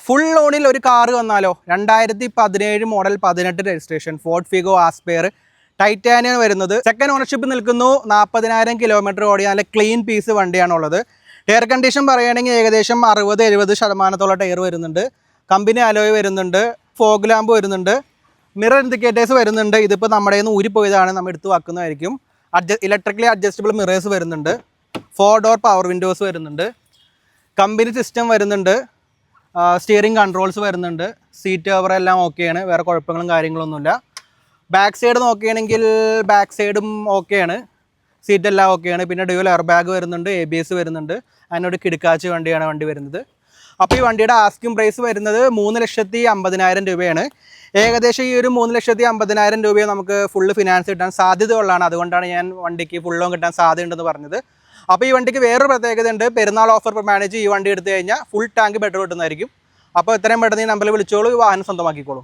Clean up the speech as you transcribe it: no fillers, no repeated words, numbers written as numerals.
Full ലോണിൽ ഒരു car വന്നാലോ 2017 model 18 registration Ford Figo Aspire titanium വരുന്നത്. സെക്കൻഡ് ഓണർഷിപ്പ് നിൽക്കുന്നു. 40,000 കിലോമീറ്റർ ഓടിയ നല്ല ക്ലീൻ പീസ് വണ്ടിയാണുള്ളത്. ടയർ കണ്ടീഷൻ പറയുകയാണെങ്കിൽ ഏകദേശം 60-70% ടയർ വരുന്നുണ്ട്. കമ്പനി അലോയ് വരുന്നുണ്ട്. ഫോഗ് ലാമ്പ് വരുന്നുണ്ട്. മിറർ ഇൻഡിക്കേറ്റേഴ്സ് വരുന്നുണ്ട്. ഇതിപ്പോൾ നമ്മുടെ കയ്യിൽ നിന്ന് ഊരിപ്പോയതാണ്, നമ്മൾ എടുത്ത് വെക്കുന്നതായിരിക്കും. ഇലക്ട്രിക്കലി അഡ്ജസ്റ്റബിൾ മിറേഴ്സ് വരുന്നുണ്ട്. 4 ഡോർ പവർ വിൻഡോസ് വരുന്നുണ്ട്. കമ്പനി സിസ്റ്റം വരുന്നുണ്ട്. സ്റ്റിയറിംഗ് കൺട്രോൾസ് വരുന്നുണ്ട്. സീറ്റ് കവർ എല്ലാം ഓക്കെയാണ്, വേറെ കുഴപ്പങ്ങളും കാര്യങ്ങളൊന്നുമില്ല. ബാക്ക് സൈഡ് നോക്കുകയാണെങ്കിൽ ബാക്ക് സൈഡും ഓക്കെയാണ്, സീറ്റ് എല്ലാം ഓക്കെയാണ്. പിന്നെ ഡ്യുവൽ എയർ ബാഗ് വരുന്നുണ്ട്, ABS വരുന്നുണ്ട്. അതിനോട് കിടക്കാച്ച് വണ്ടിയാണ് വണ്ടി വരുന്നത്. അപ്പോൾ ഈ വണ്ടിയുടെ ആസ്കിംഗ് പ്രൈസ് വരുന്നത് 3,50,000 രൂപയാണ്. ഏകദേശം ഈ ഒരു 3,50,000 രൂപയെ നമുക്ക് ഫുള്ള് ഫിനാൻസ് കിട്ടാൻ സാധ്യതയുള്ളതാണ്. അതുകൊണ്ടാണ് ഞാൻ വണ്ടിക്ക് ഫുൾ ലോൺ കിട്ടാൻ സാധ്യതയുണ്ടെന്ന് പറഞ്ഞത്. അപ്പോൾ ഈ വണ്ടിക്ക് വേറൊരു പ്രത്യേകത ഉണ്ട്. പെരുന്നാൾ ഓഫർ പ്രമാണിച്ച് ഈ വണ്ടി എടുത്തു കഴിഞ്ഞാൽ ഫുൾ ടാങ്ക് പെട്രോൾ കിട്ടുന്നതായിരിക്കും. അപ്പോൾ എത്രയും പെട്ടെന്ന് ഈ നമ്പറിൽ വിളിച്ചോളൂ, വാഹനം സ്വന്തമാക്കിക്കോളൂ.